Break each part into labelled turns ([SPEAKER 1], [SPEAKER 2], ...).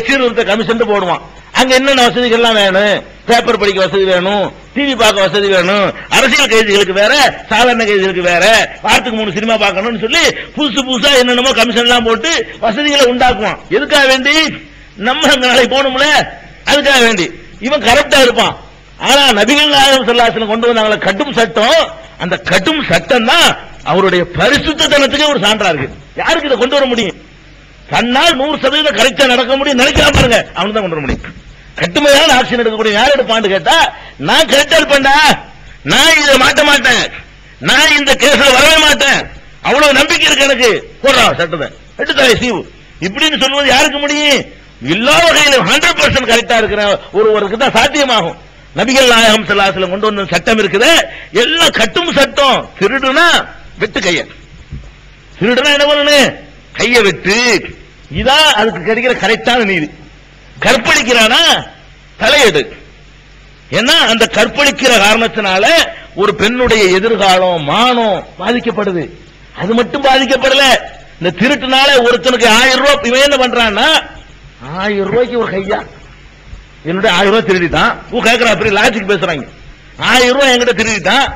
[SPEAKER 1] சீர்திருத்த கமிஷன் போடுவான். அங்க என்னென்ன வசதிகள் எல்லாம் வேணும், பேப்பர் படிக்க வசதி வேணும், டிவி பார்க்க வசதி வேணும், அரசியல் கைதிகளுக்கு வேற, சாதாரண கைதிகளுக்கு வேற, வாரத்துக்கு 3 சினிமா பார்க்கணும்னு சொல்லி புதுசு புதுசா என்னென்னமோ கமிஷன் எல்லாம் போட்டு வசதிகளை உண்டாக்குவான். எதுக்காக வேண்டி? நம்ம அங்க நாளைக்கு போகணும்ல, அதுக்காக வேண்டி. இவன் கரெக்டா இருப்பான். ஆனா நபிகள் நாயகம் ஸல்லல்லாஹு அலைஹி வஸல்லம் கொண்டு வந்தாங்களே கட்டும் சட்டம், அந்த கட்டும் சட்டம் தான் அவருடைய பரிசுத்தத்தனத்துக்கு ஒரு சான்றா இருக்கு. யாருக்கு இதை கொண்டு வர முடியும்? தன்னால் 100% கரெக்டா நடக்க முடியும் நினைக்கலாம் பாருங்க, அவனு தான் கொண்டு வர முடியும். கட்டுமையான ஆக்ஷன் எடுக்கக்கூடிய யார் எடுப்பான்னு கேட்டா, நான் கரெக்டா இருப்பேன்டா, நான் இதை மாட்ட மாட்டேன், நான் இந்த கேஸ்ல வரவே மாட்டேன், அவ்வளவு நம்பிக்கை இருக்கு எனக்கு, போடுறா சட்டத்தை எடுத்தாலே சீவு இப்படின்னு சொல்லுவது யாருக்கு முடியும்? எல்லா வகையிலும் 100% கரெக்டா இருக்கிற ஒருவருக்கு தான் சாத்தியமாகும். நபிகள் நாயகம் ஸல்லல்லாஹு அலைஹி வஸல்லம் கொண்டு வந்த சட்டம் இருக்குது, எல்லாம் கட்டும் சட்டம். திருடுனா வெட்டு கைய, திருடுனா என்ன பண்ணணும்? கைய வெட்டு. இதான் அதுக்கு கிடைக்கிற கரெக்டான நீதி. கற்பழிக்கிறானா தலையெடு. ஏன்னா அந்த கற்பழிக்கிற காரணத்தினால ஒரு பெண்ணுடைய எதிர்காலம் மானம் பாதிக்கப்படுது. அது மட்டும் பாதிக்கப்படல, இந்த திருட்டுனால ஒருத்தனுக்கு 1000 ரூபாய் இவன் என்ன பண்றான்னா, 1000 ரூபாய்க்கு ஒரு கையா, என்னுடைய 1000 ரூபாய் திருடிட்டான். கேட்கற அப்படி லாஜிக் பேசுறாங்க. 1000 ரூபாய் என்கிட்ட திருடிட்டான்,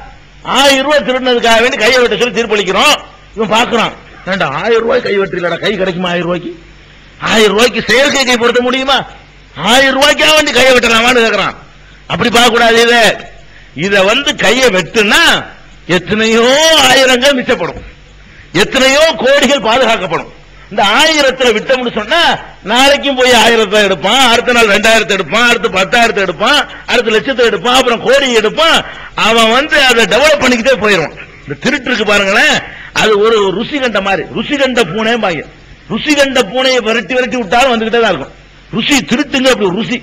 [SPEAKER 1] 1000 ரூபாய் திருடினதுக்காக வேண்டி கையை வெட்ட சொல்லி தீர்ப்பளிக்கிறோம். இவன் பாக்குறான், 1000 ரூபாய் கை வெட்டலடா, கை கிடைக்குமா 1000 ரூபாய்க்கு? 1000 ரூபாய்க்கு செயற்கை கை பொருத்த முடியுமா? 1000 ரூபாய்க்காக வேண்டி கையை வெட்டலாமான்னு கேட்கறான். அப்படி பார்க்க கூடாது. இத கையை வெட்டுனா எத்தனையோ ஆயிரங்கள் மிச்சப்படும், எத்தனையோ கோடிகள் பாதுகாக்கப்படும். இந்த 1000 விட்டோம்னு சொன்னா நாளைக்கும் போய் 1000 எடுப்பான், அடுத்த நாள் 2000 எடுப்பான், அடுத்து 10,000 எடுப்பான், அடுத்த லட்சத்தை எடுப்பான், அப்புறம் கோடி எடுப்பான். அவன் அதை டெவலப் பண்ணிக்கிட்டே போயிடுவான். இந்த திருட்டு இருக்கு பாருங்களேன், அது ஒரு ருசி கண்ட மாதிரி, ருசி கண்ட பூனை பாங்க. ருசி கண்ட பூனையை விரட்டி விரட்டி விட்டாலும் வந்துகிட்டே தான் இருக்கும். ருசி திருட்டுங்க அப்படி ருசி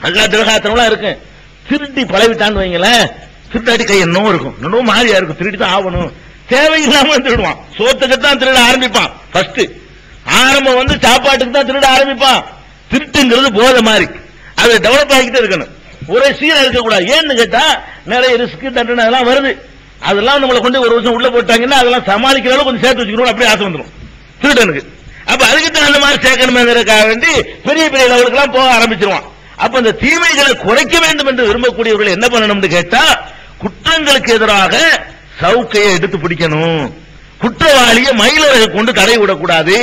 [SPEAKER 1] அல்லா திரகாத்தனம்லாம் இருக்கு. திருட்டி பழவிட்டான்னு வைங்களேன், திருட்டாட்டி கை என்னவோ இருக்கும், என்னவோ மாதிரியா இருக்கும், திருட்டி தான் ஆகணும், தேவையில்லாம திருடுவான். சோத்துக்கு தான் திருட ஆரம்பிப்பான். ஃபர்ஸ்ட் ஆரம்பம் சாப்பாட்டுக்கு தான் திருட ஆரம்பிப்பான். திருட்டுங்கிறது போதை மாதிரி, அதை டெவலப் ஆகிக்கிட்டே இருக்கணும், ஒரே சீரா இருக்கக்கூடாது. ஏன்னு கேட்டா நிறைய ரிஸ்க் தண்டனை அதெல்லாம் வருது. அதெல்லாம் நம்மளை கொண்டு ஒரு வருஷம் உள்ள போட்டாங்கன்னா அதெல்லாம் சமாளிக்கிற அளவு கொஞ்சம் சேர்த்து வச்சுக்கணும், அப்படியே ஆசை வந்துடும் திருடனுக்கு. அப்ப அதுக்கு தான் அந்த மாதிரி சேர்க்கணுங்கிறதுக்காக வேண்டி பெரிய பெரிய லெவலுக்கு எல்லாம் போக ஆரம்பிச்சிருவான். அப்ப அந்த தீமைகளை குறைக்க வேண்டும் என்று விரும்பக்கூடியவர்கள் என்ன பண்ணணும்னு கேட்டா, குற்றங்களுக்கு எதிராக சவுக்கையை எடுத்து பிடிக்கணும், குற்றவாளியை மயிலரை கொண்டு தடை விடக்கூடாது,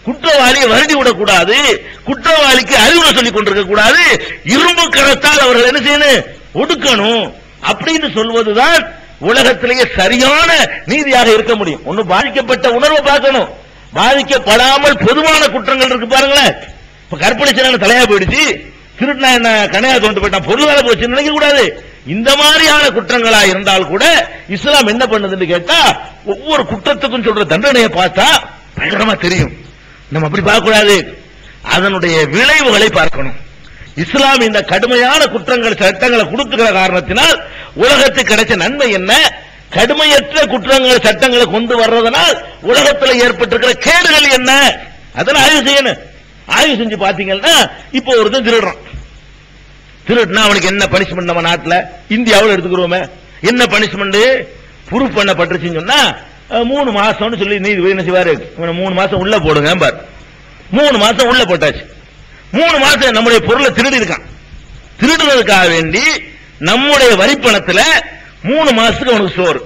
[SPEAKER 1] குற்றவாளியை வருடி விடக்கூடாது, குற்றவாளிக்கு அறிவுரை சொல்லிக் கொண்டிருக்க கூடாது, இரும்பு கரத்தால் அவர்கள் என்ன செய்யணும், ஒடுக்கணும் அப்படின்னு சொல்வதுதான் உலகத்திலேயே சரியான நீதியாக இருக்க முடியும். ஒன்னு பாதிக்கப்பட்ட உணர்வை பார்க்கணும், பாதிக்கப்படாமல் பொதுவான குற்றங்கள் இருக்கு பாருங்களேன். இப்ப கற்பழிச்ச தலையா போயிடுச்சு, திருட்டினா என்ன கனையா தோண்டு போயிட்டான், பொருளாதார போச்சு நினைக்க கூடாது. இந்த மாதிரியான குற்றங்களா இருந்தால் கூட இஸ்லாம் என்ன பண்ணுதுன்னு கேட்டா, ஒவ்வொரு குற்றத்துக்கும் சொல்ற தண்டனையை பார்த்தா பயங்கரமா தெரியும். நம்ம அப்படி பார்க்க கூடாது, அதனுடைய விளைவுகளை பார்க்கணும். இஸ்லாம் இந்த கடுமையான குற்றங்கள் சட்டங்களை கொடுத்துக்கிற காரணத்தினால் உலகத்துக்கு கிடைச்ச நன்மை என்ன, கடுமையற்ற குற்றங்கள் சட்டங்களை கொண்டு வர்றதனால் உலகத்தில் ஏற்பட்டிருக்கிற கேடுகள் என்ன, அதெல்லாம் ஆய்வு செய்யணும். ஆய்வு செஞ்சு பாத்தீங்கன்னா, இப்போ ஒருத்தன் திருடுறான், திருடுனா அவனுக்கு என்ன பனிஷ்மெண்ட் நம்ம நாட்டில் இந்தியாவில் எடுத்துக்கிறோமே, என்ன பனிஷ்மெண்ட் ப்ரூஃப் பண்ணப்பட்டுருச்சுன்னு சொன்னா 3 மாசம்னு சொல்லி நீதி என்ன செய்வாரு, 3 மாசம் உள்ள போடுங்க பார். 3 மாசம் உள்ள போட்டாச்சு. 3 மாசம் நம்முடைய பொருளை திருடி இருக்கான். திருடுறதுக்காக வேண்டி நம்முடைய வரிப்பணத்துல 3 மாசத்துக்கு அவனுக்கு சோறு.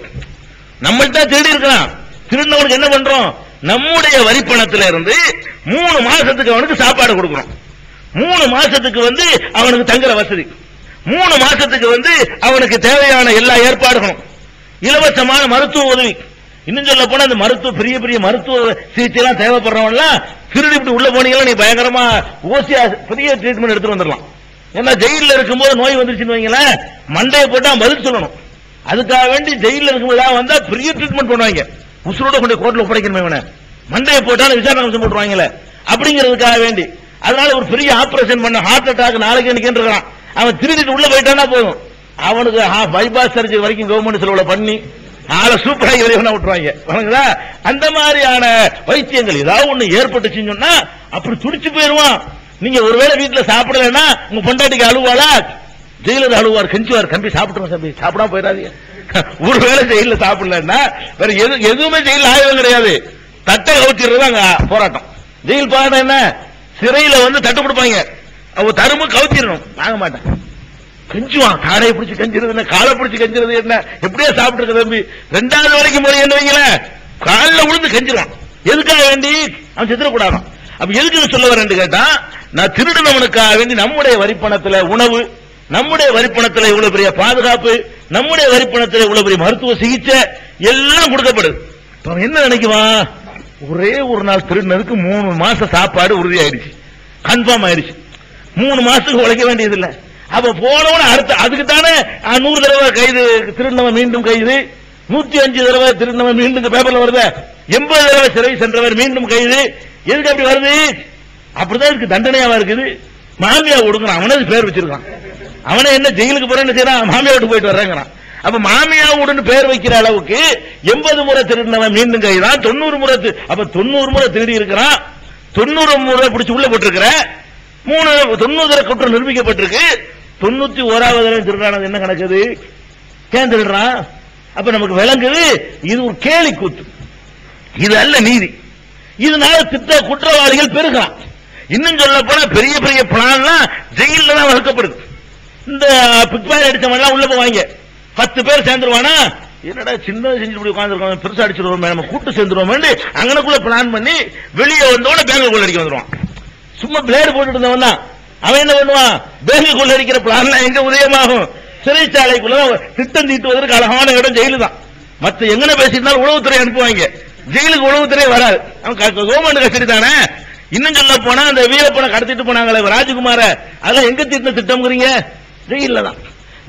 [SPEAKER 1] நம்மள்ட்ட திருடி இருக்கலாம், திருடினவனுக்கு என்ன பண்றோம், நம்முடைய வரிப்பணத்துல இருந்து 3 மாசத்துக்கு அவனுக்கு சாப்பாடு கொடுக்கிறோம். 3 மாசத்துக்கு அவனுக்கு தங்குற வசதி, 3 மாசத்துக்கு அவனுக்கு தேவையான எல்லா ஏற்பாடுகளும், இலவசமான மருத்துவ உதவி. இன்னும் சொல்ல போனா அந்த மருத்துவ பெரிய பெரிய மருத்துவ சிகிச்சை எல்லாம் தேவைப்படுறவன்லாம் திருடி இப்படி உள்ள போனீங்கன்னா நீ பயங்கரமா ஓசியா பெரிய ட்ரீட்மெண்ட் எடுத்துட்டு வந்துடலாம். ஏன்னா ஜெயில இருக்கும்போது நோய் வந்துருச்சுன்னு வைங்களேன், மண்டையை போட்டா பதில் சொல்லணும். அதுக்காக வேண்டி ஜெயில இருக்கும்போது வந்தா பெரிய ட்ரீட்மெண்ட் பண்ணுவாங்க, உசுரோட கொண்டு கோர்ட்ல ஒப்படைக்கணும், இவனை மண்டையை போட்டாலும் விசாரணை அம்சம் போட்டுருவாங்களே அப்படிங்கிறதுக்காக வேண்டி. அதனால ஒரு பெரிய ஆபரேஷன் பண்ண, ஹார்ட் அட்டாக் நாளைக்கு இன்னைக்கு இருக்கான், அவன் திருடிட்டு உள்ள போயிட்டானா போதும், அவனுக்கு பைபாஸ் சர்ஜரி வரைக்கும் கவர்மெண்ட் செலவுல பண்ணி ஆளை சூப்பராக விட்டுருவாங்க. அந்த மாதிரியான வைத்தியங்கள் ஏதாவது ஒண்ணு ஏற்பட்டுச்சுன்னு சொன்னா அப்படி துடிச்சு போயிருவான். நீங்க ஒருவேளை வீட்டுல சாப்பிடலன்னா உங்க பொண்டாட்டிக்கு அழுவாளா, ஜெயிலர் அழுவார், கெஞ்சுவார், தம்பி சாப்பிட்டுருவோம் தம்பி, சாப்பிடாம போயிடாதீங்க. ஒருவேளை ஜெயில சாப்பிடலன்னா வேற எதுவுமே ஜெயில ஆயுதம் கிடையாது, தட்டை கவுத்திடுறது அங்க போராட்டம். ஜெயில் போராட்டம் என்ன, சிறையில வந்து தட்டு கொடுப்பாங்க, அவ தரும கவுத்திடணும், வாங்க மாட்டான், கெஞ்சுவான், தாடையை பிடிச்சி கஞ்சிருது என்ன, காலை பிடிச்சி கஞ்சிருது என்ன, எப்படியா சாப்பிட்டு தம்பி, 2வது வரைக்கும் போய் என்ன வைங்கள காலில் விழுந்து கஞ்சிருவான். எதுக்காக வேண்டி அவன் செத்துடக்கூடாதான். அப்ப எதுக்கு சொல்ல வரேன்னு கேட்டா, நான் திருடனவனுக்காக வேண்டி நம்முடைய வரிப்பணத்துல உணவு, நம்முடைய வரிப்பணத்துல இவ்வளவு பெரிய பாதுகாப்பு, நம்முடைய வரிப்பணத்துல இவ்வளவு பெரிய மருத்துவ சிகிச்சை எல்லாம் கொடுக்கப்படுது. என்ன நினைக்குவான், ஒரே ஒரு நாள் திருடினதுக்கு 3 மாசம் சாப்பாடு உறுதி ஆயிடுச்சு, கன்ஃபார்ம் ஆயிடுச்சு, 3 மாசத்துக்கு உழைக்க வேண்டியது இல்ல. அப்ப போனவன அடுத்த அதுக்கு தானே 100 தடவை கைது திருடினவன் மீண்டும் கைது, 105 தடவை திருடினவன் மீண்டும் பேப்பர்ல வருது, 80 தடவை சிறை சென்றவர் மீண்டும் கைது. எதுக்கு அப்படி வருது? அப்படிதான் இருக்கு, தண்டனையாவா இருக்குது. மாமியா கொடுக்குறான், அவனது பேர் வச்சிருக்கான், அவனை என்ன ஜெயிலுக்கு போறேன்னு செய்யறான், மாமியா வீட்டு போயிட்டு வர்றேங்கிறான். அப்ப மாமியாவுடன் பேர் வைக்கிற அளவுக்கு 80 முறை திருடினவன் மீண்டும் கைதான், 90 முறை, அப்ப 90 முறை திருடி இருக்கிறான், 90 முறை பிடிச்சி உள்ள போட்டிருக்கிற, 90 தடவை குற்றம் நிரூபிக்கப்பட்டிருக்கு, 91வது திருடானது என்ன கணக்குது, ஏன் திருடுறான்? அப்ப நமக்கு விளங்குது இது ஒரு கேலி கூத்து, இது அல்ல நீதி. இதனால குற்றவாளிகள் பெருகிறான். இன்னும் சொல்ல போனா பெரிய பெரிய பிளான்லாம் ஜெயில தான் வகுக்கப்படுது. இந்த பிக்பாக்கெட் அடிச்சவன் உள்ள போவாங்க, 10 பேர் சேர்ந்துருவானா, என்னடா சின்னது செஞ்சு உட்காந்துருக்கோம், பெருசா அடிச்சிருவோம், நம்ம கூட்டு சேர்ந்துருவோம், அங்கனக்குள்ள பிளான் பண்ணி வெளியே வந்தோட பேங்க் கொள்ளடிக்க வந்துருவான். சும்மா பிளேடு போட்டுட்டு இருந்தவன் தான் அவன் என்ன பண்ணுவான், பேங்க் கொள்ளடிக்கிற பிளான் எங்க உதயமாகும், சிறைச்சாலைக்குள்ள திட்டம் தீட்டுவதற்கு அழகான இடம் ஜெயிலு தான். மத்த எங்கன பேசியிருந்தாலும் உளவுத்துறை அனுப்புவாங்க, ஜெயிலுக்கு உளவுத்துறை வராது, அவன் கவர்மெண்ட் கஸ்டடி தானே. இன்னும் சொல்ல போனா அந்த வீரப்பனை கடத்திட்டு போனாங்களே ராஜகுமார, அதெல்லாம் எங்க தீட்டின திட்டம்ங்கிறீங்க, ஜெயில தான்.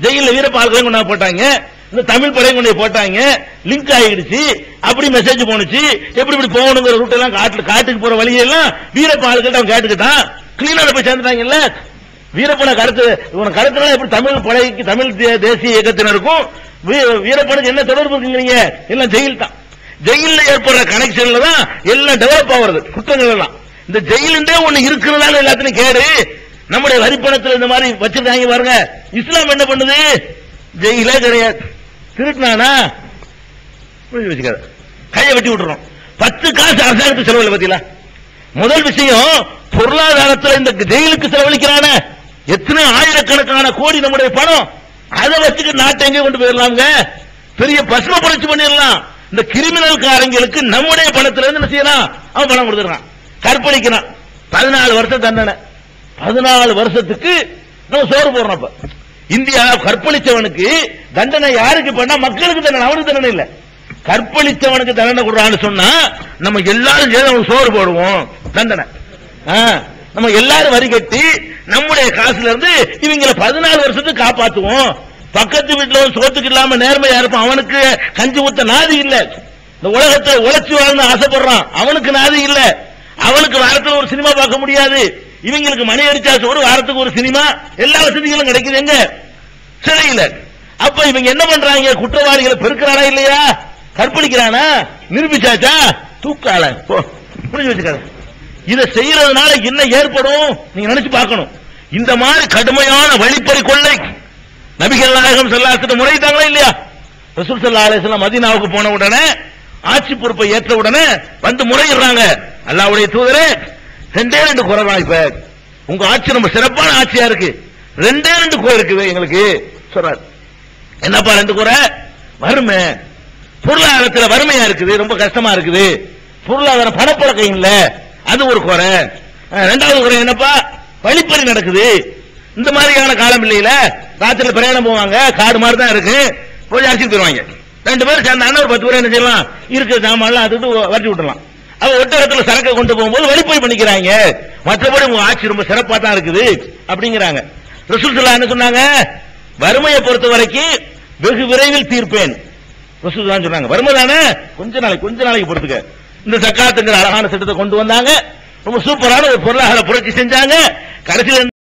[SPEAKER 1] ஜெயில வீரப்ப ஆட்களையும் கொண்டா போட்டாங்க, இந்த தமிழ் படையும் கொண்டு போட்டாங்க, லிங்க் ஆகிடுச்சு, அப்படி மெசேஜ் போனுச்சு, எப்படி இப்படி போகணுங்கிற ரூட் எல்லாம் காட்டுக்கு போற வழியெல்லாம் வீரப்ப ஆட்கள் அவன் கேட்டுக்கிட்டான், கிளீனாக போய் சேர்ந்துட்டாங்கல்ல. வீரப்பனை கடத்தினா எப்படி தமிழ் படைக்கு தமிழ் தேசிய இயக்கத்தினருக்கும் வீரப்பனுக்கு என்ன தொடர்பு இருக்குங்கிறீங்க, எல்லாம் ஜெயில் தான். ஜெயில ஏற்படுற கனெக்ஷன்ல தான் எல்லாம் டெவலப் ஆகுறது குற்றங்கள் எல்லாம். இந்த ஜெயிலே ஒண்ணு இருக்கிறதால எல்லாத்தையும் கேடு. நம்முடைய வரிப்பணத்தில் இந்த மாதிரி வச்சிருக்காங்க பாருங்க. இஸ்லாம் என்ன பண்ணுது, ஜெயிலே கிடையாது, திருட்டினானா வச்சுக்காது, கையை வெட்டி விட்டுறோம், 10 காசு அரசாங்கத்துக்கு செலவு இல்லை. பத்தியா முதல் விஷயம், பொருளாதாரத்தில் இந்த ஜெயிலுக்கு செலவழிக்கிறான எத்தனை ஆயிரக்கணக்கான கோடி நம்முடைய பணம், அதை வச்சுட்டு நாட்டை எங்கே கொண்டு போயிடலாங்க, பெரிய பசும புரட்சி பண்ணிடலாம். இந்த கிரிமினல் காரங்களுக்கு நம்முடைய பணத்திலிருந்து என்ன செய்யலாம், அவன் பணம் கொடுத்துறான், கற்பழிக்கிறான், 14 வருஷம் தண்டனை, 14 வருஷத்துக்கு நம்ம சோறு போடுறோம். இந்தியா கற்பழிச்சவனுக்கு தண்டனை யாருக்கு பண்ணா, மக்களுக்கு தண்டனை, அவனுக்கு தண்டனை இல்ல, கற்பழிச்சவனுக்கு தண்டனை கொடுறான்னு சொன்னா நம்ம எல்லாரும் சேர்ந்து சோறு போடுவோம், தண்டனை. நம்ம எல்லாரும் வரி கட்டி நம்முடைய காசுல இருந்து இவங்களை 14 வருஷத்துக்கு காப்பாத்துவோம். பக்கத்து வீட்டுல சோத்துக்கு இல்லாம நேர்மையா இருப்பான், அவனுக்கு கஞ்சி ஊத்த நாதி இல்ல. இந்த உலகத்தை உழைச்சி வாழ்ந்து ஆசைப்படுறான், அவனுக்கு நாதி இல்ல. அவனுக்கு வாரத்தில் ஒரு சினிமா பார்க்க முடியாது, இவங்களுக்கு மணி அடிச்சா ஒரு வாரத்துக்கு ஒரு சினிமா, எல்லா வசதிகளும் கிடைக்குது எங்க, சிறையில. அப்ப இவங்க என்ன பண்றாங்க, குற்றவாளிகளை பெருக்கிறானா இல்லையா, கற்பழிக்கிறானா, நிரூபிச்சாச்சா, தூக்கால புரிஞ்சு வச்சுக்காத. இதை செய்யறதுனால என்ன ஏற்படும் நீங்க நினைச்சு பார்க்கணும். இந்த மாதிரி கடுமையான வழிப்பறி கொள்ளை நபிகள் நாயகம் ஸல்லல்லாஹு அலைஹி வஸல்லம் முறையிட்டாங்களா இல்லையா? ரசூல் ஸல்லல்லாஹு அலைஹி வஸல்லம் மதீனாவுக்கு போன உடனே, ஆட்சி பொறுப்பை ஏற்ற உடனே வந்து முறையிடுறாங்க, அல்லாஹ்வுடைய தூதரே 2 குறை தான், இப்ப உங்க ஆட்சி ரொம்ப சிறப்பான ஆட்சியா இருக்கு, 2 குறை இருக்குது எங்களுக்கு சொல்றாரு. என்னப்பா 2 குறை? வறுமை, பொருளாதாரத்தில் வறுமையா இருக்குது, ரொம்ப கஷ்டமா இருக்குது, பொருளாதார பணப்பழக்கம் இல்ல, அது ஒரு குறை. 2வது குறை என்னப்பா, வழிப்பறி நடக்குது, இந்த மாதிரியான காலம் இல்லையில, ராத்திரில பிரயாணம் போவாங்க, காடு மாதிரி தான் இருக்கு, போய் அடிச்சுட்டு போயிருவாங்க. 2 பேர் சேர்ந்தாங்க, ஒரு 10 பேர் என்ன செய்யலாம், இருக்கிற சாமான்லாம் அதுட்டு வரைச்சி விட்டுலாம். அவ ஒட்டகத்துல சரக்கை கொண்டு போகும்போது வழிப்பறி பண்ணிக்கிறாங்க, மற்றபடி உங்க ஆட்சி ரொம்ப சிறப்பா தான் இருக்குது அப்படிங்கிறாங்க. ரசூல் ஸல்லல்லாஹு என்ன சொன்னாங்க, வறுமையை பொறுத்த வரைக்கும் வெகு விரைவில் தீர்ப்பேன். ரசூல் தான் சொன்னாங்க, வறுமை தானே கொஞ்ச நாளைக்கு பொறுத்துக்க. இந்த ஜக்காத்துங்கிற அழகான திட்டத்தை கொண்டு வந்தாங்க, ரொம்ப சூப்பரான ஒரு பொருளாதார புரட்சி செஞ்சாங்க. கடைசியில்